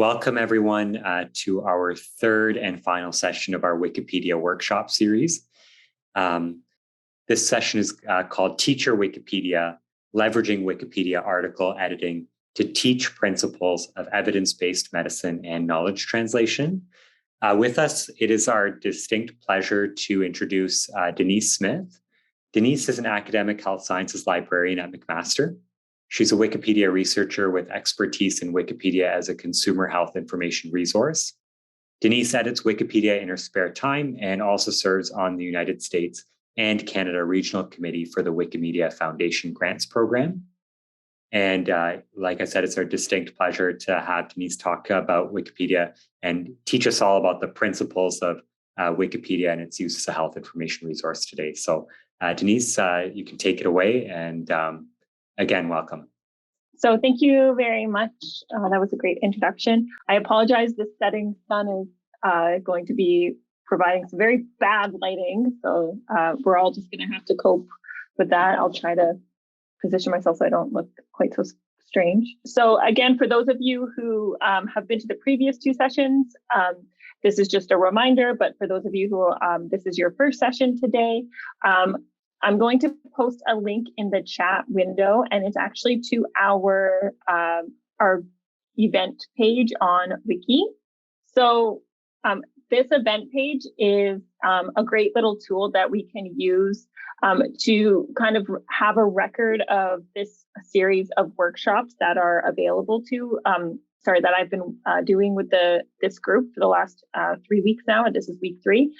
Welcome everyone to our third and final session of our Wikipedia workshop series. This session is called Teacher Wikipedia, Leveraging Wikipedia Article Editing to Teach Principles of Evidence-Based Medicine and Knowledge Translation. With us, it is our distinct pleasure to introduce Denise Smith. Denise is an academic health sciences librarian at McMaster. She's a Wikipedia researcher with expertise in Wikipedia as a consumer health information resource. Denise edits Wikipedia in her spare time and also serves on the United States and Canada Regional Committee for the Wikimedia Foundation Grants Program. And like I said, it's our distinct pleasure to have Denise talk about Wikipedia and teach us all about the principles of Wikipedia and its use as a health information resource today. So Denise, you can take it away, and again, welcome. So thank you very much. That was a great introduction. I apologize, this setting sun is going to be providing some very bad lighting. So we're all just going to have to cope with that. I'll try to position myself so I don't look quite so strange. So again, for those of you who have been to the previous two sessions, this is just a reminder, but for those of you who this is your first session today, I'm going to post a link in the chat window, and it's actually to our event page on Wiki. So this event page is a great little tool that we can use to kind of have a record of this series of workshops that are available to that I've been doing with this group for the last 3 weeks now, and this is week 3.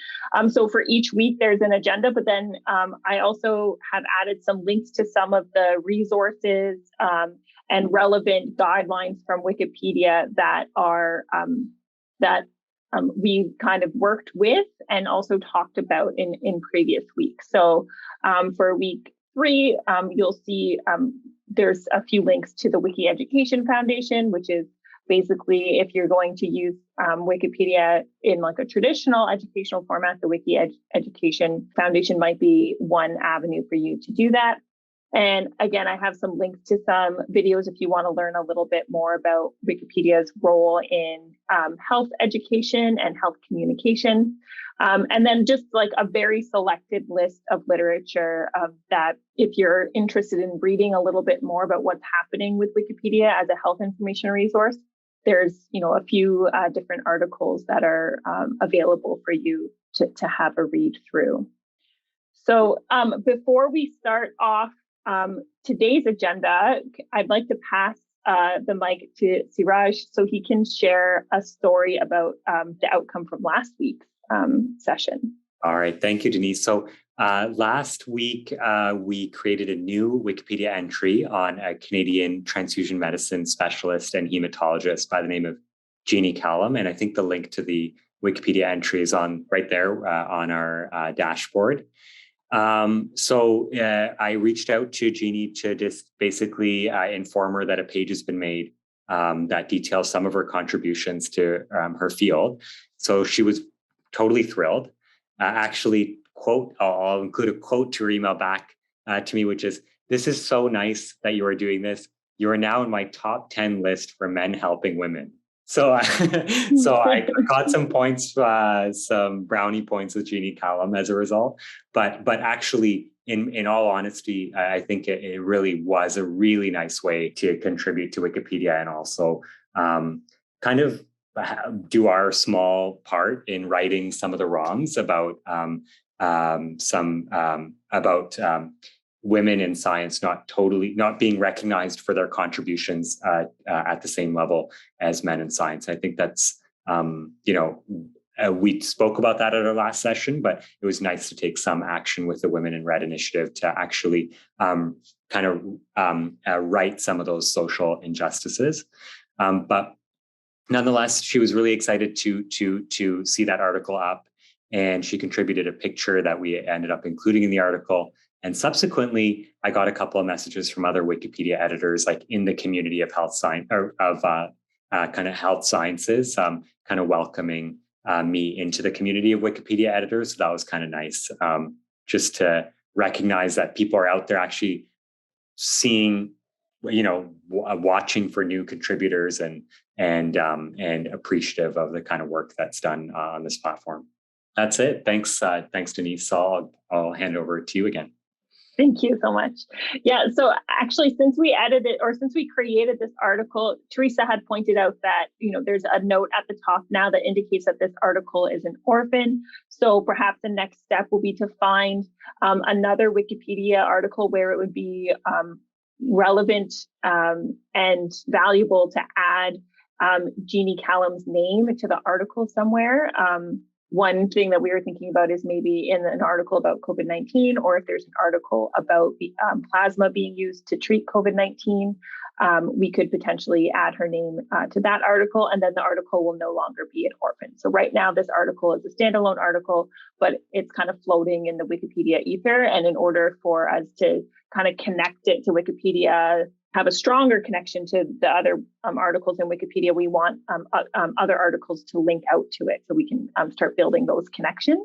So for each week, there's an agenda, but then I also have added some links to some of the resources and relevant guidelines from Wikipedia that are we kind of worked with and also talked about in previous weeks. So for week 3, you'll see there's a few links to the Wiki Education Foundation, which is basically, if you're going to use Wikipedia in like a traditional educational format, the Wiki Education Foundation might be one avenue for you to do that. And again, I have some links to some videos if you want to learn a little bit more about Wikipedia's role in health education and health communication. And then just like a very selected list of literature that if you're interested in reading a little bit more about what's happening with Wikipedia as a health information resource, there's a few different articles that are available for you to have a read through. So before we start off today's agenda, I'd like to pass the mic to Siraj so he can share a story about the outcome from last week's session. All right, thank you, Denise. So last week, we created a new Wikipedia entry on a Canadian transfusion medicine specialist and hematologist by the name of Jeannie Callum. And I think the link to the Wikipedia entry is on right there on our dashboard. So I reached out to Jeannie to just basically inform her that a page has been made that details some of her contributions to her field. So she was totally thrilled. Actually, I'll include a quote to her email back to me, which is, "This is so nice that you are doing this. You are now in my top 10 list for men helping women." So, so I got some points, some brownie points with Jeannie Callum as a result. But actually, in all honesty, I think it really was a really nice way to contribute to Wikipedia and also kind of do our small part in righting some of the wrongs about women in science not being recognized for their contributions at the same level as men in science. I think that's we spoke about that at our last session, but it was nice to take some action with the Women in Red initiative to actually right some of those social injustices. But nonetheless, she was really excited to see that article up, and she contributed a picture that we ended up including in the article. And subsequently, I got a couple of messages from other Wikipedia editors, like in the community of health science or of kind of health sciences, kind of welcoming me into the community of Wikipedia editors. So that was kind of nice, just to recognize that people are out there actually seeing watching for new contributors and appreciative of the kind of work that's done on this platform. That's it. Thanks, Denise. So I'll hand over to you again. Thank you so much. Yeah, so actually, since we created this article, Teresa had pointed out that, there's a note at the top now that indicates that this article is an orphan. So perhaps the next step will be to find another Wikipedia article where it would be relevant and valuable to add Jeannie Callum's name to the article somewhere. One thing that we were thinking about is maybe in an article about COVID-19, or if there's an article about plasma being used to treat COVID-19, we could potentially add her name to that article, and then the article will no longer be an orphan. So right now, this article is a standalone article, but it's kind of floating in the Wikipedia ether. And in order for us to kind of connect it to Wikipedia, have a stronger connection to the other articles in Wikipedia, we want other articles to link out to it so we can start building those connections.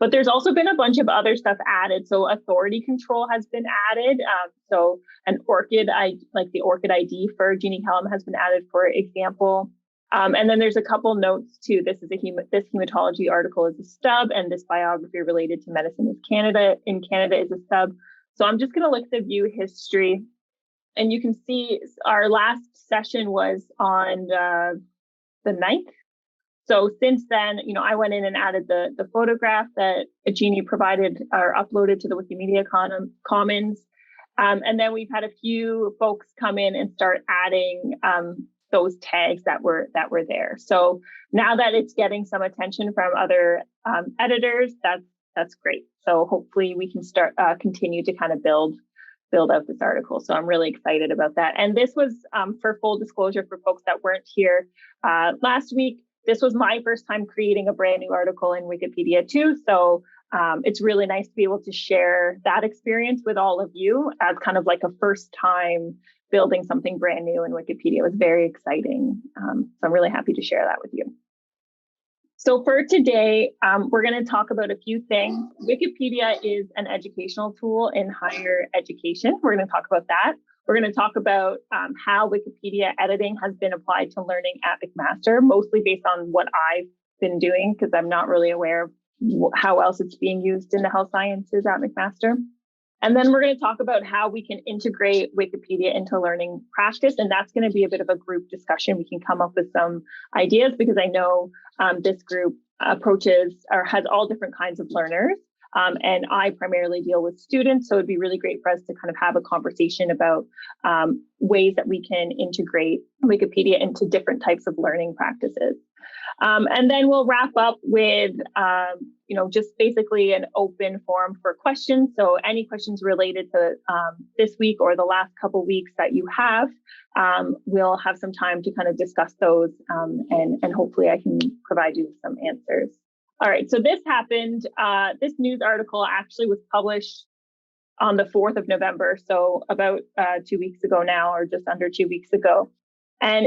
But there's also been a bunch of other stuff added. So authority control has been added. So an ORCID, like the ORCID ID for Jeannie Callum has been added, for example. And then there's a couple notes too. This hematology article is a stub, and this biography related to medicine in Canada is a stub. So I'm just going to look at the view history. And you can see our last session was on the 9th. So since then, I went in and added the photograph that Jeannie provided or uploaded to the Wikimedia Commons. And then we've had a few folks come in and start adding those tags that were there. So now that it's getting some attention from other editors, that's great. So hopefully we can continue to kind of build out this article. So I'm really excited about that. And this was, for full disclosure for folks that weren't here last week, this was my first time creating a brand new article in Wikipedia too. So it's really nice to be able to share that experience with all of you as kind of like a first time building something brand new in Wikipedia. It was very exciting. So I'm really happy to share that with you. So for today, we're going to talk about a few things. Wikipedia is an educational tool in higher education. We're going to talk about that. We're going to talk about how Wikipedia editing has been applied to learning at McMaster, mostly based on what I've been doing, because I'm not really aware of how else it's being used in the health sciences at McMaster. And then we're going to talk about how we can integrate Wikipedia into learning practice. And that's going to be a bit of a group discussion. We can come up with some ideas because I know this group approaches or has all different kinds of learners. And I primarily deal with students. So it'd be really great for us to kind of have a conversation about ways that we can integrate Wikipedia into different types of learning practices. And then we'll wrap up with, just basically an open forum for questions. So any questions related to this week or the last couple of weeks that you have, we'll have some time to kind of discuss those, and hopefully I can provide you with some answers. All right, so this happened. This news article actually was published on the 4th of November, so about 2 weeks ago now, or just under 2 weeks ago. And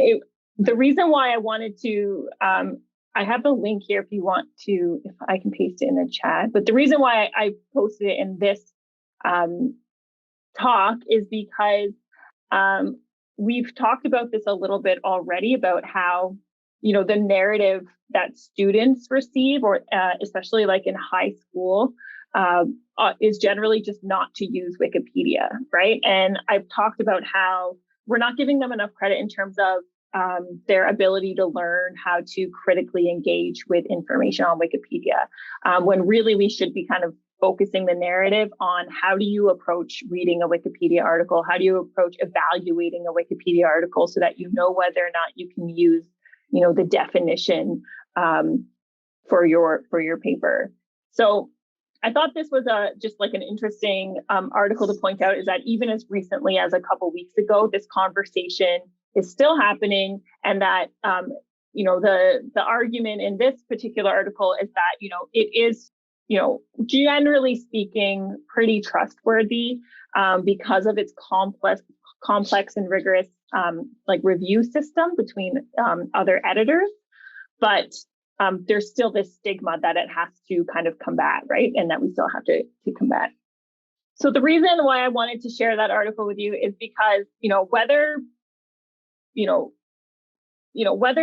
the reason why I wanted to, I have the link here if I can paste it in the chat, but the reason why I posted it in this talk is because we've talked about this a little bit already about how, the narrative that students receive, or especially like in high school, is generally just not to use Wikipedia, right? And I've talked about how we're not giving them enough credit in terms of their ability to learn how to critically engage with information on Wikipedia, when really we should be kind of focusing the narrative on how do you approach reading a Wikipedia article? How do you approach evaluating a Wikipedia article so that you know whether or not you can use, the definition for your paper? So I thought this was just like an interesting article to point out, is that even as recently as a couple weeks ago, this conversation is still happening, and that the argument in this particular article is that it is generally speaking pretty trustworthy because of its complex and rigorous review system between other editors, but there's still this stigma that it has to kind of combat, right? And that we still have to combat. So the reason why I wanted to share that article with you is because, whether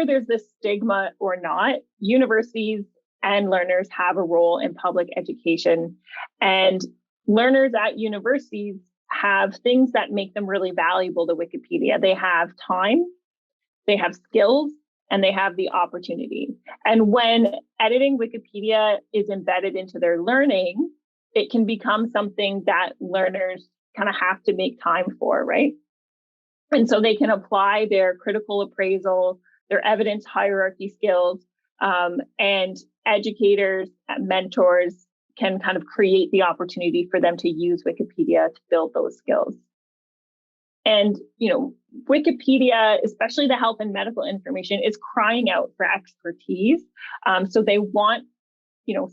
there's this stigma or not, universities and learners have a role in public education, and learners at universities have things that make them really valuable to Wikipedia. They have time, they have skills, and they have the opportunity. And when editing Wikipedia is embedded into their learning, it can become something that learners kind of have to make time for, right? And so they can apply their critical appraisal, their evidence hierarchy skills, and educators, mentors can kind of create the opportunity for them to use Wikipedia to build those skills. And, Wikipedia, especially the health and medical information, is crying out for expertise. So they want,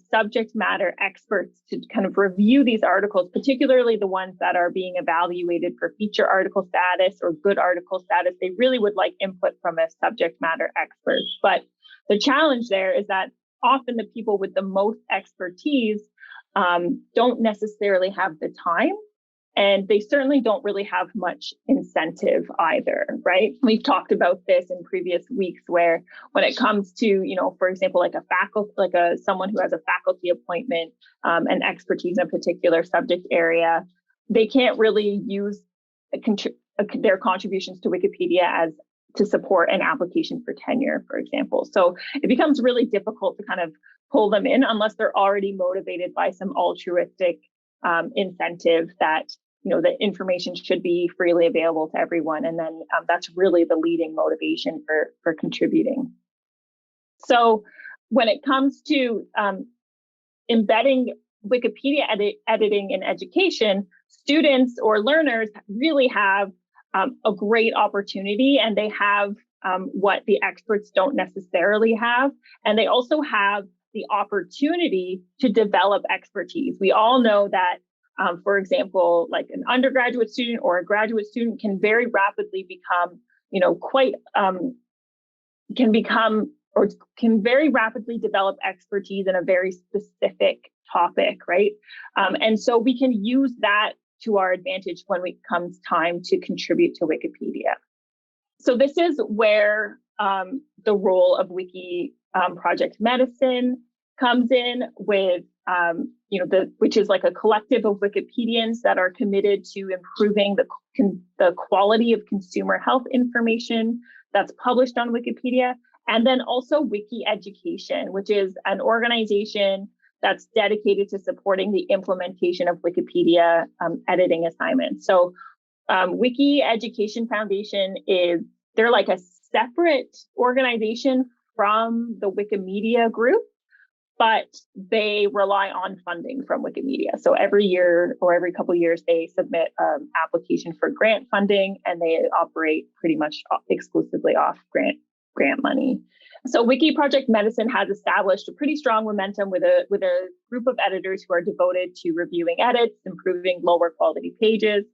subject matter experts to kind of review these articles, particularly the ones that are being evaluated for feature article status or good article status. They really would like input from a subject matter expert. But the challenge there is that often the people with the most expertise don't necessarily have the time, and they certainly don't really have much incentive either, right? We've talked about this in previous weeks, where when it comes to, for example, someone who has a faculty appointment and expertise in a particular subject area, they can't really use their contributions to Wikipedia as to support an application for tenure, for example. So it becomes really difficult to kind of pull them in unless they're already motivated by some altruistic incentive that the information should be freely available to everyone. And then that's really the leading motivation for contributing. So when it comes to embedding Wikipedia editing in education, students or learners really have a great opportunity, and they have what the experts don't necessarily have. And they also have the opportunity to develop expertise. We all know that for example, like an undergraduate student or a graduate student can very rapidly become, can very rapidly develop expertise in a very specific topic, right? And so we can use that to our advantage when it comes time to contribute to Wikipedia. So this is where the role of Wiki Project Medicine comes in with, which is like a collective of Wikipedians that are committed to improving the quality of consumer health information that's published on Wikipedia. And then also Wiki Education, which is an organization that's dedicated to supporting the implementation of Wikipedia editing assignments. So Wiki Education Foundation they're like a separate organization from the Wikimedia group, but they rely on funding from Wikimedia. So every year or every couple of years, they submit an application for grant funding, and they operate pretty much exclusively off grant money. So Wiki Project Medicine has established a pretty strong momentum with a group of editors who are devoted to reviewing edits, improving lower quality pages,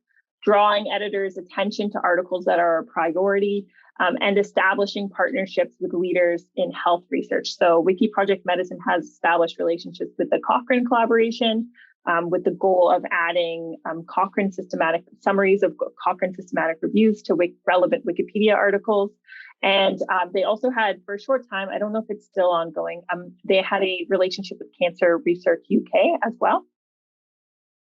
drawing editors' attention to articles that are a priority, and establishing partnerships with leaders in health research. So Wiki Project Medicine has established relationships with the Cochrane collaboration, with the goal of adding Cochrane systematic summaries of Cochrane systematic reviews to relevant Wikipedia articles. And they also had, for a short time, I don't know if it's still ongoing, they had a relationship with Cancer Research UK as well.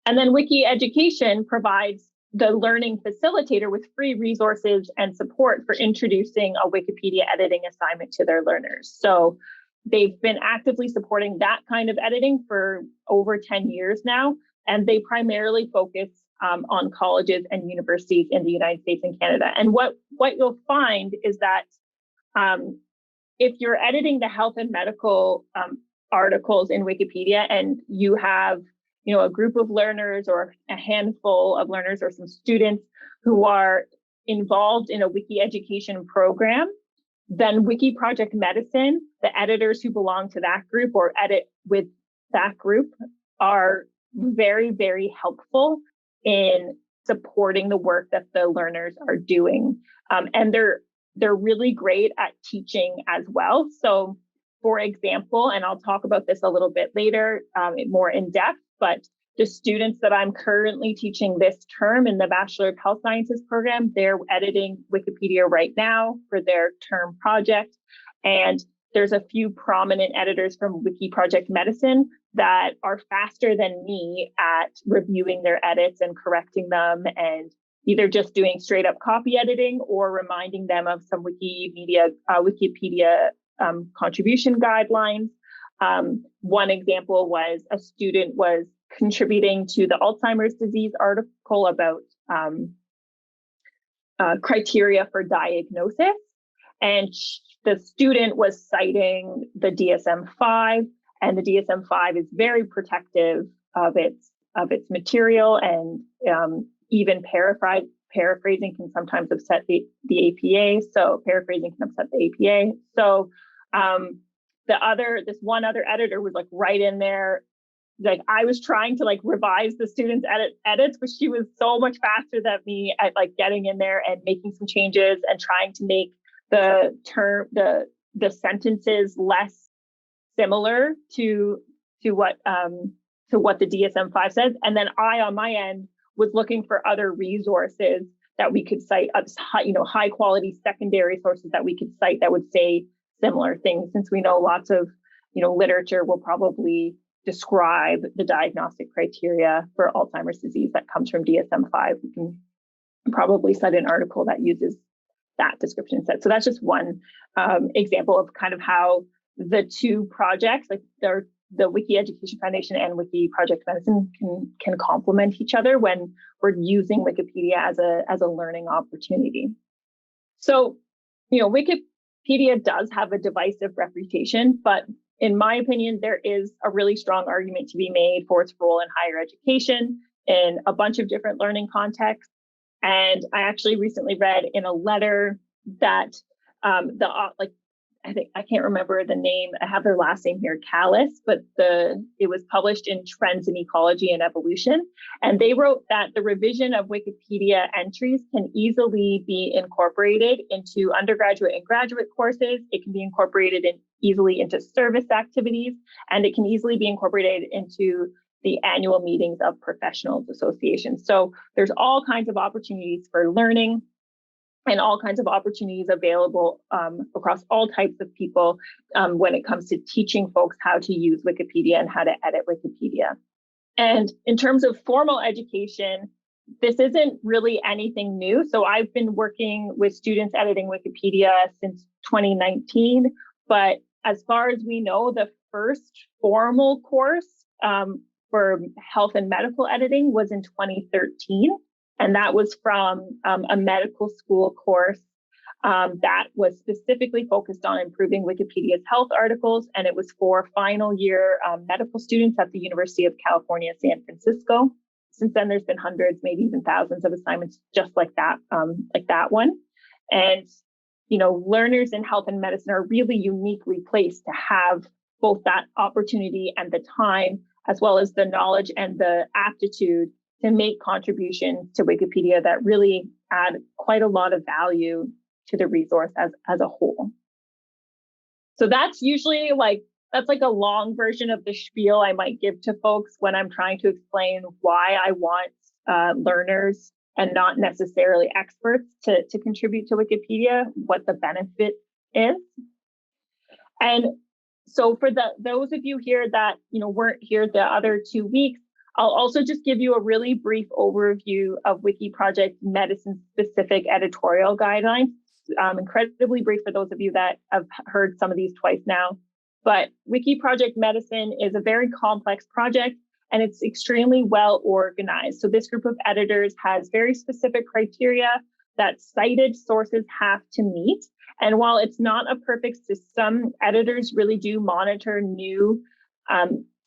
And then Wiki Education provides the learning facilitator with free resources and support for introducing a Wikipedia editing assignment to their learners. So they've been actively supporting that kind of editing for over 10 years now, and they primarily focus on colleges and universities in the United States and Canada. And what you'll find is that if you're editing the health and medical articles in Wikipedia, and you have a group of learners or a handful of learners or some students who are involved in a Wiki Education program, then Wiki Project Medicine, the editors who belong to that group or edit with that group, are very, very helpful in supporting the work that the learners are doing. And they're really great at teaching as well. So for example, and I'll talk about this a little bit later, more in depth, but the students that I'm currently teaching this term in the Bachelor of Health Sciences program, they're editing Wikipedia right now for their term project. And there's a few prominent editors from Wiki Project Medicine that are faster than me at reviewing their edits and correcting them, and either just doing straight up copy editing or reminding them of some Wikipedia contribution guidelines. One example was a student was contributing to the Alzheimer's disease article about criteria for diagnosis. And the student was citing the DSM-5, and the DSM-5 is very protective of its material, and even paraphrasing can sometimes upset the APA. So paraphrasing can upset the APA. So this one other editor was like right in there. Like I was trying to like revise the students' edits, but she was so much faster than me at like getting in there and making some changes and trying to make the sentences less similar to what the DSM-5 says. And then I, on my end, was looking for other resources that we could cite, high quality secondary sources that we could cite that would say similar things, since we know lots of, literature will probably describe the diagnostic criteria for Alzheimer's disease that comes from DSM-5. We can probably cite an article that uses that description set. So that's just one example of kind of how the two projects, like the Wiki Education Foundation and Wiki Project Medicine, can complement each other when we're using Wikipedia as a learning opportunity. So, Wikipedia does have a divisive reputation, but in my opinion, there is a really strong argument to be made for its role in higher education in a bunch of different learning contexts. And I actually recently read in a letter that I can't remember the name. I have their last name here, Callis, but it was published in Trends in Ecology and Evolution. And they wrote that the revision of Wikipedia entries can easily be incorporated into undergraduate and graduate courses. It can be incorporated easily into service activities, and it can easily be incorporated into the annual meetings of professionals associations. So there's all kinds of opportunities for learning and all kinds of opportunities available across all types of people when it comes to teaching folks how to use Wikipedia and how to edit Wikipedia. And in terms of formal education, this isn't really anything new. So I've been working with students editing Wikipedia since 2019, but as far as we know, the first formal course for health and medical editing was in 2013. And that was from a medical school course that was specifically focused on improving Wikipedia's health articles. And it was for final year medical students at the University of California, San Francisco. Since then, there's been hundreds, maybe even thousands of assignments just like that one. And, learners in health and medicine are really uniquely placed to have both that opportunity and the time, as well as the knowledge and the aptitude to make contributions to Wikipedia that really add quite a lot of value to the resource as a whole. So that's usually that's a long version of the spiel I might give to folks when I'm trying to explain why I want learners and not necessarily experts to contribute to Wikipedia, what the benefit is. And so for those of you here that weren't here the other 2 weeks, I'll also just give you a really brief overview of Wiki Project Medicine specific editorial guidelines. Incredibly brief for those of you that have heard some of these twice now. But Wiki Project Medicine is a very complex project, and it's extremely well organized. So this group of editors has very specific criteria that cited sources have to meet. And while it's not a perfect system, editors really do monitor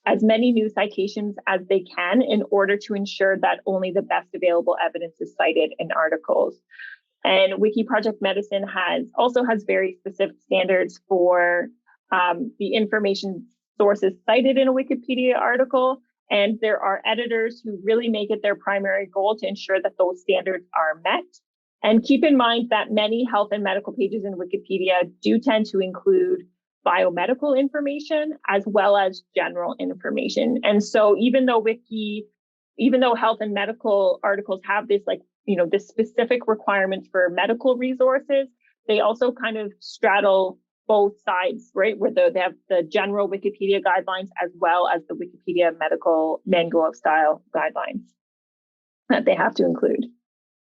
as many new citations as they can in order to ensure that only the best available evidence is cited in articles. And Wiki Project Medicine also has very specific standards for the information sources cited in a Wikipedia article. And there are editors who really make it their primary goal to ensure that those standards are met. And keep in mind that many health and medical pages in Wikipedia do tend to include biomedical information as well as general information. And so even though Wiki even though health and medical articles have this this specific requirements for medical resources, they also kind of straddle both sides, right? Where they have the general Wikipedia guidelines as well as the Wikipedia medical manual of style guidelines that they have to include.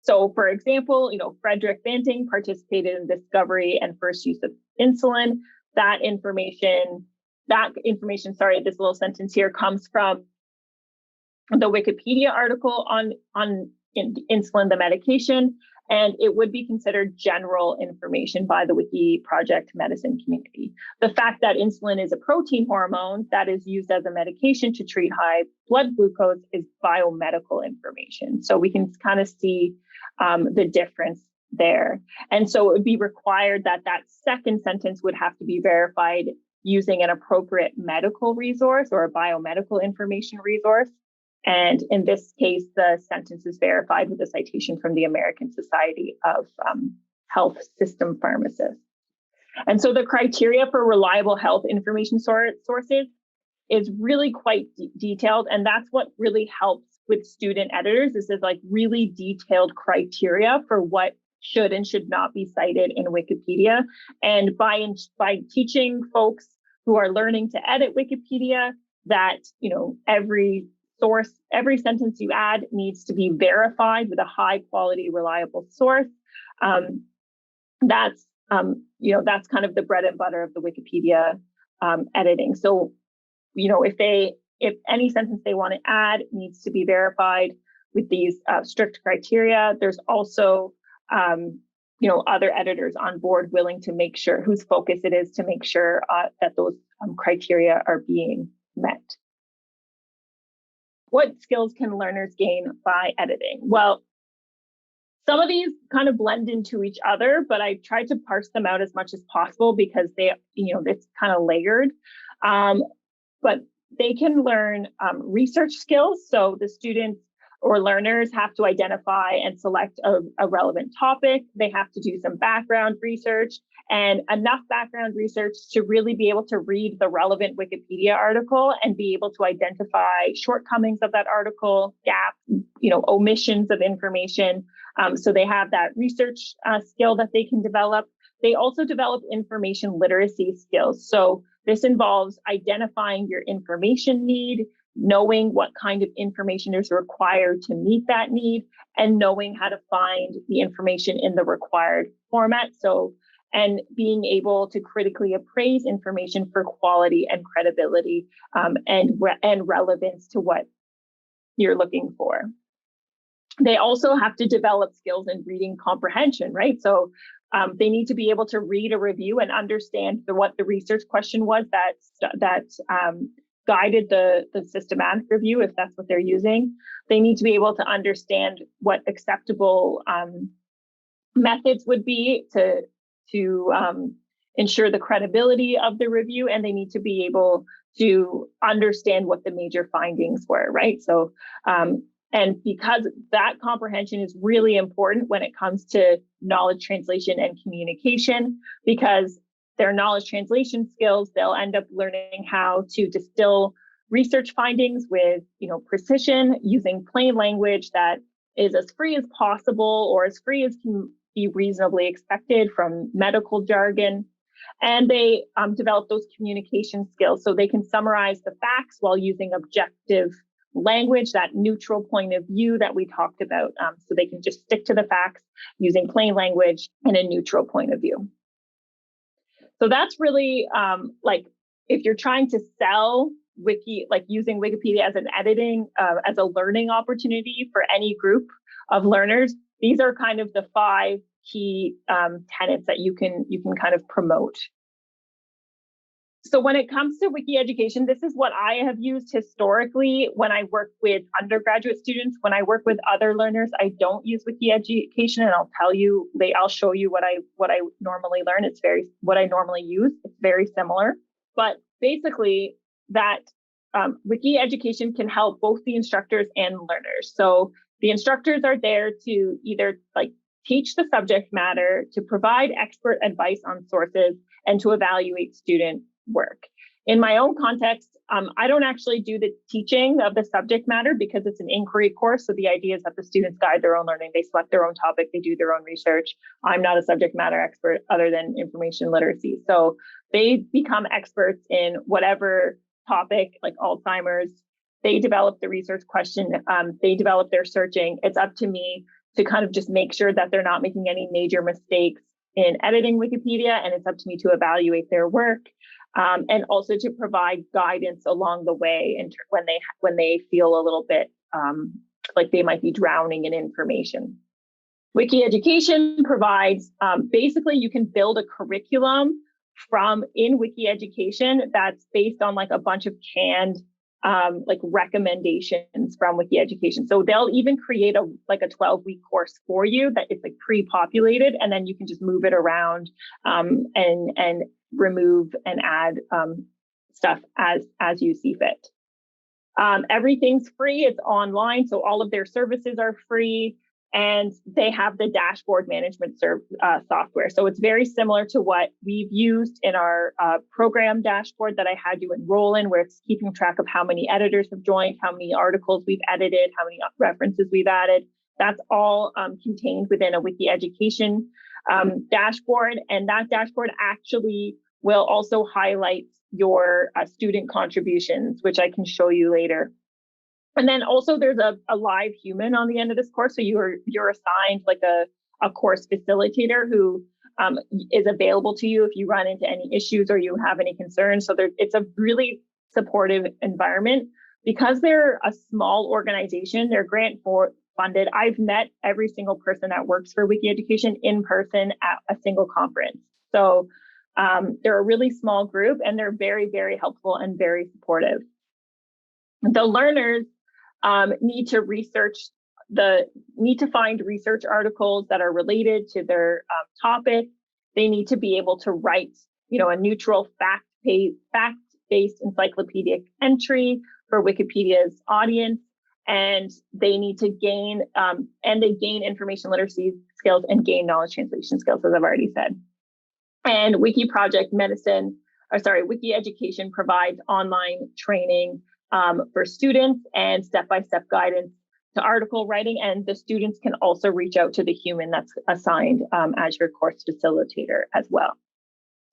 So, for example, Frederick Banting participated in discovery and first use of insulin. That information, this little sentence here comes from the Wikipedia article on insulin, the medication, and it would be considered general information by the Wiki Project medicine community. The fact that insulin is a protein hormone that is used as a medication to treat high blood glucose is biomedical information. So we can kind of see the difference there. And so it would be required that that second sentence would have to be verified using an appropriate medical resource or a biomedical information resource. And in this case, the sentence is verified with a citation from the American Society of Health System Pharmacists. And so the criteria for reliable health information sources is really quite detailed. And that's what really helps with student editors. This is like really detailed criteria for what should and should not be cited in Wikipedia. And by teaching folks who are learning to edit Wikipedia that, every sentence you add needs to be verified with a high quality, reliable source. That's kind of the bread and butter of the Wikipedia editing. So, if any sentence they want to add needs to be verified with these strict criteria. There's also, other editors on board willing to make sure whose focus it is to make sure that those criteria are being met. What skills can learners gain by editing? Well, some of these kind of blend into each other, but I tried to parse them out as much as possible because it's kind of layered. But they can learn research skills. So the students or learners have to identify and select a relevant topic. They have to do some background research and enough background research to really be able to read the relevant Wikipedia article and be able to identify shortcomings of that article, gaps, omissions of information. So they have that research skill that they can develop. They also develop information literacy skills. So this involves identifying your information need, knowing what kind of information is required to meet that need, and knowing how to find the information in the required format. So, and being able to critically appraise information for quality and credibility and relevance to what you're looking for. They also have to develop skills in reading comprehension, right? So they need to be able to read a review and understand what the research question was that guided the systematic review, if that's what they're using. They need to be able to understand what acceptable methods would be to ensure the credibility of the review, and they need to be able to understand what the major findings were, right? So, and because that comprehension is really important when it comes to knowledge translation and communication, because their knowledge translation skills, they'll end up learning how to distill research findings with, precision, using plain language that is as free as possible or as free as can be reasonably expected from medical jargon. And they develop those communication skills so they can summarize the facts while using objective language, that neutral point of view that we talked about. So they can just stick to the facts using plain language and a neutral point of view. So that's really if you're trying to sell using Wikipedia as an editing, as a learning opportunity for any group of learners, these are kind of the 5 key tenets that you can kind of promote. So when it comes to Wiki Education, this is what I have used historically when I work with undergraduate students. When I work with other learners, I don't use Wiki Education, and I'll show you what I normally learn. It's what I normally use. It's very similar, but basically that Wiki Education can help both the instructors and learners. So the instructors are there to either teach the subject matter, to provide expert advice on sources, and to evaluate student work. In my own context, I don't actually do the teaching of the subject matter because it's an inquiry course. So the idea is that the students guide their own learning. They select their own topic. They do their own research. I'm not a subject matter expert other than information literacy. So they become experts in whatever topic, like Alzheimer's. They develop the research question. They develop their searching. It's up to me to kind of just make sure that they're not making any major mistakes in editing Wikipedia. And it's up to me to evaluate their work. And also to provide guidance along the way when they feel a little bit like they might be drowning in information. Wiki Education provides, basically you can build a curriculum in Wiki Education that's based on like a bunch of canned like recommendations from Wiki Education. So they'll even create a 12-week course for you that is like pre-populated, and then you can just move it around and remove and add stuff as you see fit. Everything's free. It's online, so all of their services are free, and they have the dashboard management software. So it's very similar to what we've used in our program dashboard that I had you enroll in, where it's keeping track of how many editors have joined, how many articles we've edited, how many references we've added. That's all contained within a Wiki Education dashboard. And that dashboard actually will also highlight your student contributions, which I can show you later. And then also there's a live human on the end of this course. So you're assigned like a course facilitator who is available to you if you run into any issues or you have any concerns. So it's a really supportive environment. Because they're a small organization, they're grant funded. I've met every single person that works for Wiki Education in person at a single conference. So they're a really small group, and they're very, very helpful and very supportive. The learners need to find research articles that are related to their topic. They need to be able to write, a neutral fact-based encyclopedic entry for Wikipedia's audience, and they need to gain information literacy skills and gain knowledge translation skills, as I've already said. And Wiki Education provides online training for students and step-by-step guidance to article writing. And the students can also reach out to the human that's assigned as your course facilitator as well.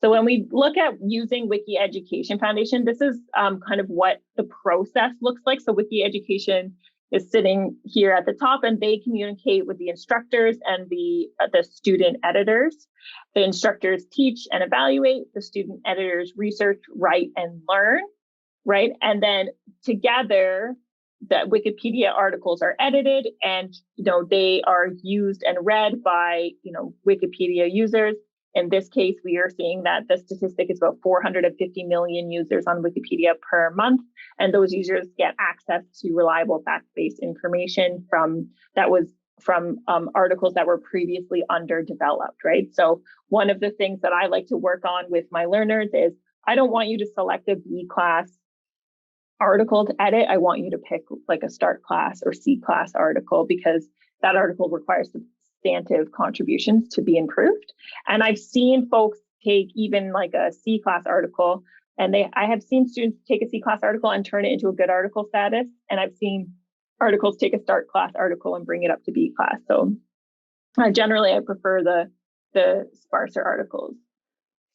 So when we look at using Wiki Education Foundation, this is kind of what the process looks like. So Wiki Education is sitting here at the top, and they communicate with the instructors and the student editors. The instructors teach and evaluate, the student editors research, write, and learn, right? And then together, the Wikipedia articles are edited, and they are used and read by Wikipedia users. In this case, we are seeing that the statistic is about 450 million users on Wikipedia per month, and those users get access to reliable fact-based information from articles that were previously underdeveloped, right? So one of the things that I like to work on with my learners is I don't want you to select a B class article to edit. I want you to pick like a start class or C class article, because that article requires substantive contributions to be improved. And I've seen folks take even like a C class article, and I have seen students take a C class article and turn it into a good article status. And I've seen articles take a start class article and bring it up to B class. So generally I prefer the sparser articles.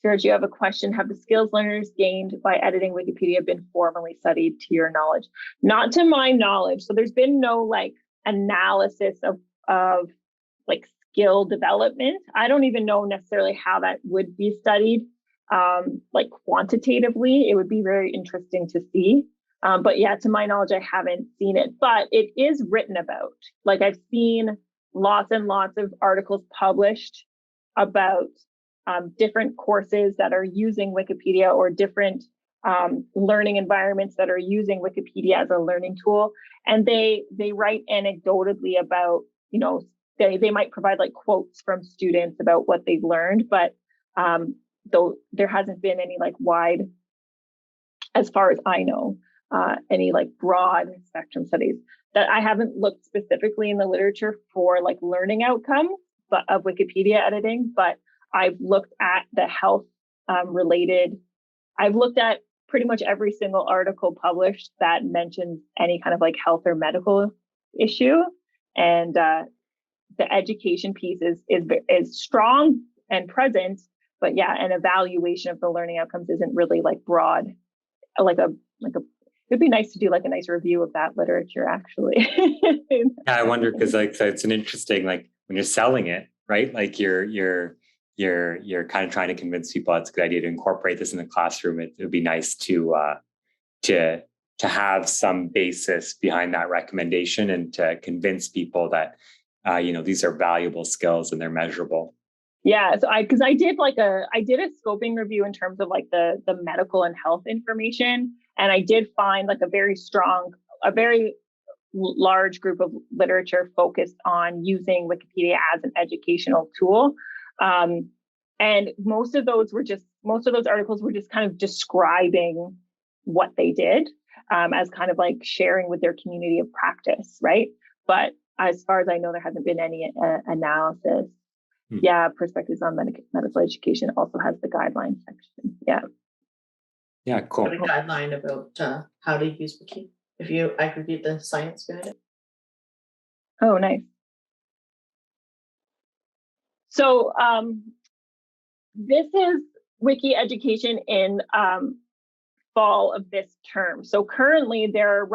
George, you have a question. Have the skills learners gained by editing Wikipedia been formally studied to your knowledge? Not to my knowledge. So there's been no like analysis of like skill development. I don't even know necessarily how that would be studied like quantitatively. It would be very interesting to see. But yeah, to my knowledge, I haven't seen it, but it is written about. Like I've seen lots and lots of articles published about different courses that are using Wikipedia, or different learning environments that are using Wikipedia as a learning tool. And they write anecdotally about, they might provide like quotes from students about what they've learned, but though there hasn't been any like wide, as far as I know, any like broad spectrum studies. That I haven't looked specifically in the literature for like learning outcomes of Wikipedia editing, but I've looked at the health related. I've looked at pretty much every single article published that mentions any kind of like health or medical issue. And the education piece is strong and present, but yeah, an evaluation of the learning outcomes isn't really like broad, it'd be nice to do like a nice review of that literature actually. Yeah, I wonder, because like, so it's an interesting, like when you're selling it, right? Like you're kind of trying to convince people it's a good idea to incorporate this in the classroom. It would be nice to have some basis behind that recommendation and to convince people that these are valuable skills and they're measurable. Yeah, so I did a scoping review in terms of like the medical and health information, and I did find like a very large group of literature focused on using Wikipedia as an educational tool. And most of those articles were just kind of describing what they did, as kind of like sharing with their community of practice, right? But as far as I know, there hasn't been any analysis. Yeah, Perspectives on Medical Education also has the guidelines section. Yeah, cool. A guideline about how to use Wiki, if you aggregate the science behind it. Oh, nice. So this is Wiki Education in fall of this term. So currently they're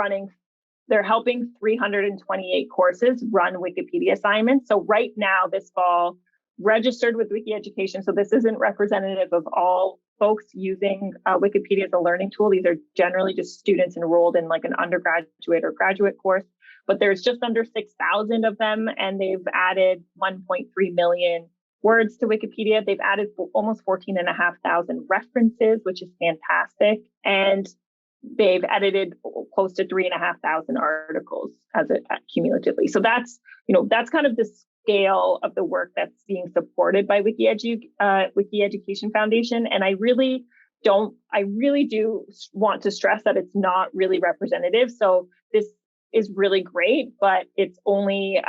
helping 328 courses run Wikipedia assignments. So right now, this fall, registered with Wiki Education. So this isn't representative of all folks using Wikipedia as a learning tool. These are generally just students enrolled in like an undergraduate or graduate course, but there's just under 6,000 of them, and they've added 1.3 million words to Wikipedia. They've added almost 14,500 references, which is fantastic. And they've edited close to 3,500 articles cumulatively. So that's kind of the scale of the work that's being supported by Wiki Education Foundation. And I really do want to stress that it's not really representative. So this is really great, but it's only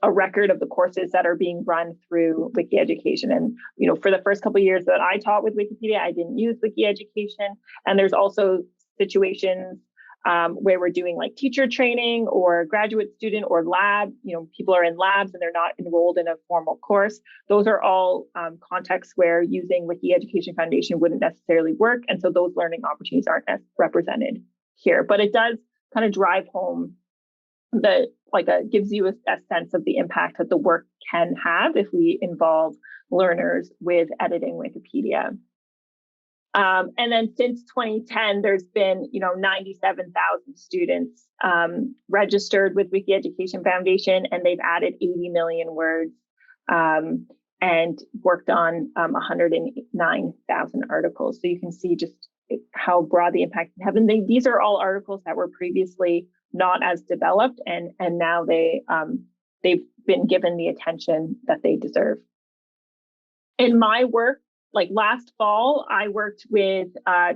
a record of the courses that are being run through Wiki Education. And, for the first couple of years that I taught with Wikipedia, I didn't use Wiki Education. And there's also situations where we're doing like teacher training or graduate student or lab, people are in labs and they're not enrolled in a formal course. Those are all contexts where using Wiki Education Foundation wouldn't necessarily work. And so those learning opportunities aren't as represented here, but it does kind of drive home gives you a sense of the impact that the work can have if we involve learners with editing Wikipedia. And then since 2010, there's been, 97,000 students registered with Wiki Education Foundation, and they've added 80 million words and worked on 109,000 articles. So you can see just how broad the impact can have. And these are all articles that were previously not as developed, and now they've been given the attention that they deserve. In my work, like last fall, I worked with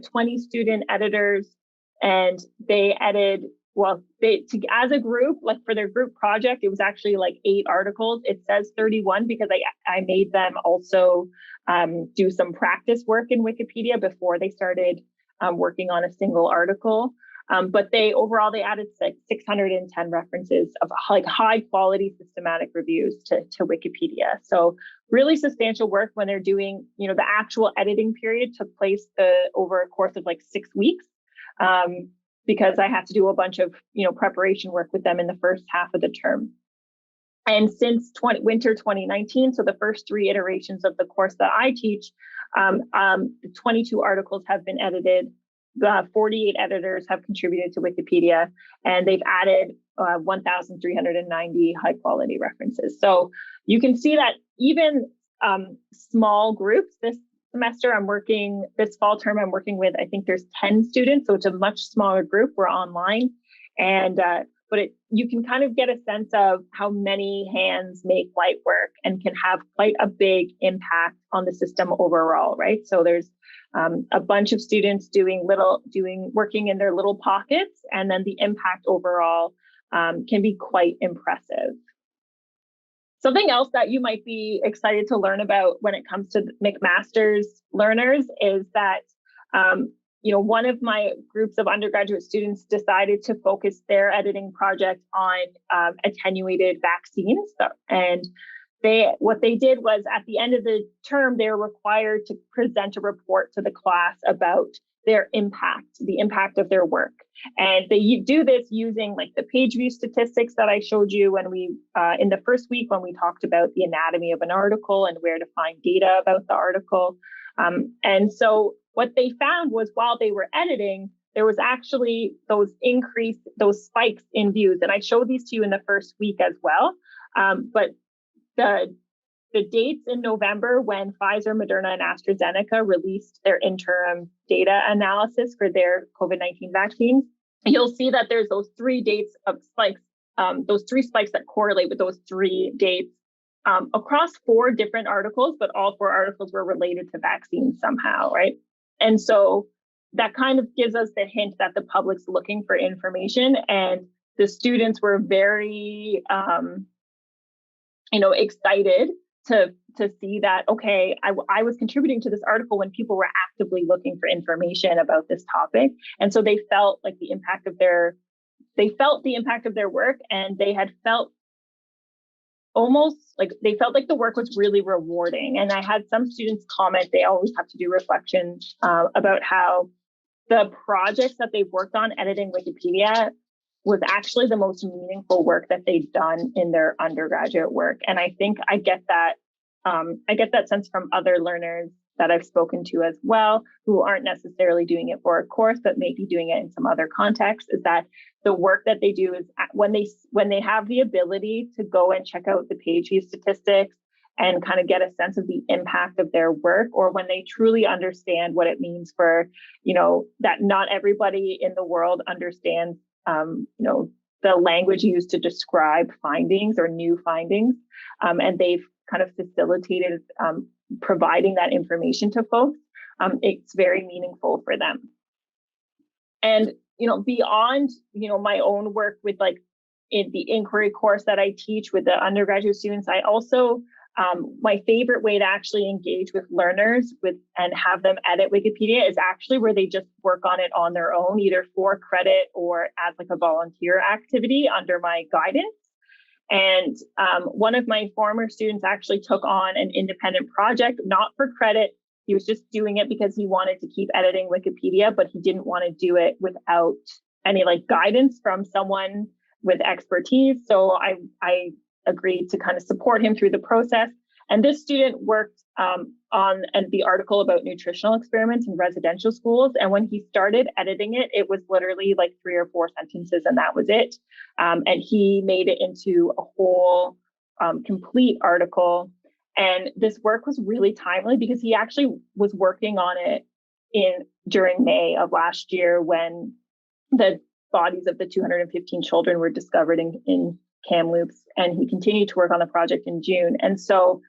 20 student editors, and they edited, as a group, like for their group project, it was actually like 8 articles. It says 31 because I made them also do some practice work in Wikipedia before they started working on a single article. But they added 610 references of like high quality systematic reviews to Wikipedia. So really substantial work when they're doing, the actual editing period took place over a course of like 6 weeks, because I had to do a bunch of, preparation work with them in the first half of the term. And since winter 2019, so the first 3 iterations of the course that I teach, 22 articles have been edited. 48 editors have contributed to Wikipedia, and they've added 1,390 high quality references. So you can see that even small groups this fall term, I'm working with, I think there's 10 students. So it's a much smaller group. We're online, and you can kind of get a sense of how many hands make light work and can have quite a big impact on the system overall, right? So there's a bunch of students working in their little pockets, and then the impact overall can be quite impressive. Something else that you might be excited to learn about when it comes to McMaster's learners is that one of my groups of undergraduate students decided to focus their editing project on attenuated vaccines. And what they did was, at the end of the term, they were required to present a report to the class about their impact, the impact of their work. And they do this using like the page view statistics that I showed you when we, in the first week, when we talked about the anatomy of an article and where to find data about the article. And so what they found was, while they were editing, there was actually those spikes in views. And I showed these to you in the first week as well. But the dates in November, when Pfizer, Moderna, and AstraZeneca released their interim data analysis for their COVID-19 vaccines, you'll see that there's those 3 dates of spikes, those 3 spikes that correlate with those 3 dates across 4 different articles, but all 4 articles were related to vaccines somehow, right? And so that kind of gives us the hint that the public's looking for information, and the students were very, excited to see that, okay, I was contributing to this article when people were actively looking for information about this topic. And so they felt like the impact of their work, and they had felt almost like the work was really rewarding. And I had some students comment, they always have to do reflections about how the projects that they've worked on editing Wikipedia was actually the most meaningful work that they've done in their undergraduate work. And I think I get that sense from other learners that I've spoken to as well, who aren't necessarily doing it for a course, but maybe doing it in some other context, is that the work that they do is when they have the ability to go and check out the page view statistics and kind of get a sense of the impact of their work, or when they truly understand what it means for, that not everybody in the world understands the language used to describe findings or new findings. And they've kind of facilitated providing that information to folks. It's very meaningful for them. And, beyond, my own work with in the inquiry course that I teach with the undergraduate students, I also, my favorite way to actually engage with learners and have them edit Wikipedia is actually where they just work on it on their own, either for credit or as a volunteer activity under my guidance. And one of my former students actually took on an independent project, not for credit. He was just doing it because he wanted to keep editing Wikipedia, but he didn't want to do it without any guidance from someone with expertise. So I agreed to kind of support him through the process. And this student worked on the article about nutritional experiments in residential schools. And when he started editing it, it was literally 3 or 4 sentences, and that was it. And he made it into a whole complete article. And this work was really timely because he actually was working on it during May of last year, when the bodies of the 215 children were discovered in Kamloops, and he continued to work on the project in June. And so,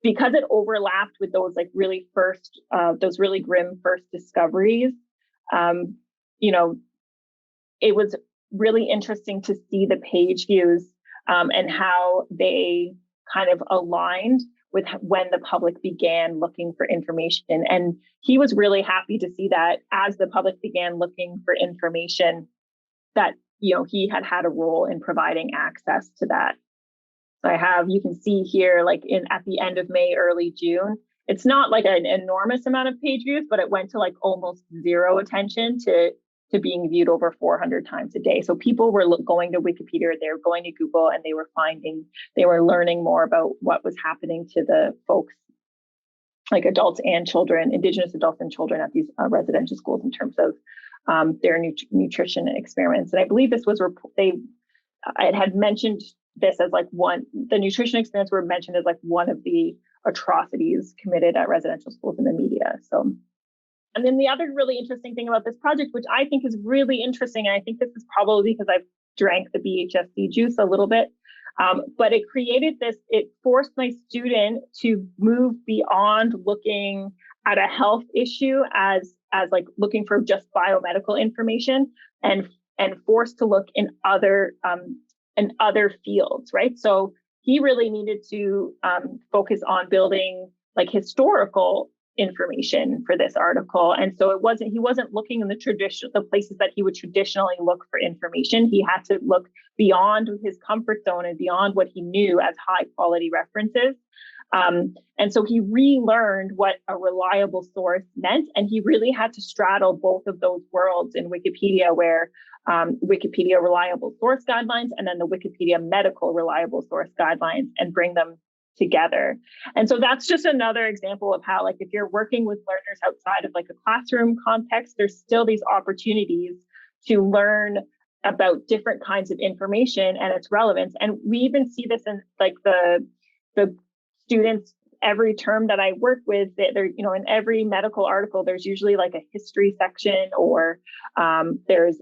because it overlapped with those really grim first discoveries, it was really interesting to see the page views and how they kind of aligned with when the public began looking for information. And he was really happy to see that as the public began looking for information, that he had a role in providing access to that. So you can see here, at the end of May, early June, it's not an enormous amount of page views, but it went to almost 0 attention to being viewed over 400 times a day. So people were going to Wikipedia, they were going to Google, and they were learning more about what was happening to the folks, adults and children, Indigenous adults and children at these residential schools in terms of their nutrition experiments. And I believe this was, I had mentioned this as the nutrition experiments were mentioned as one of the atrocities committed at residential schools in the media. So, and then the other really interesting thing about this project, which I think is really interesting, and I think this is probably because I've drank the BHSC juice a little bit, but it forced my student to move beyond looking at a health issue as looking for just biomedical information, and forced to look in other fields, right? So he really needed to focus on building historical information for this article. And so he wasn't looking in the places that he would traditionally look for information. He had to look beyond his comfort zone and beyond what he knew as high quality references. And so he relearned what a reliable source meant, and he really had to straddle both of those worlds in Wikipedia, where Wikipedia reliable source guidelines and then the Wikipedia medical reliable source guidelines, and bring them together. And so that's just another example of how, like, if you're working with learners outside of like a classroom context, there's still these opportunities to learn about different kinds of information and its relevance. And we even see this in like the students every term that I work with. There, you know, in every medical article, there's usually like a history section, or there's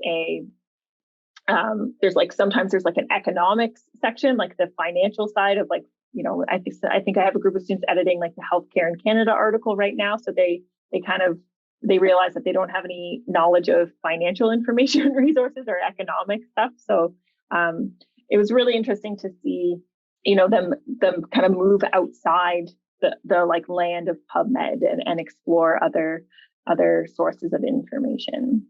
like sometimes there's like an economics section, like the financial side of, like, you know, I think I have a group of students editing like the Healthcare in Canada article right now. So they realize that they don't have any knowledge of financial information resources or economic stuff. So it was really interesting to see, you know, them kind of move outside the like land of PubMed and explore other sources of information.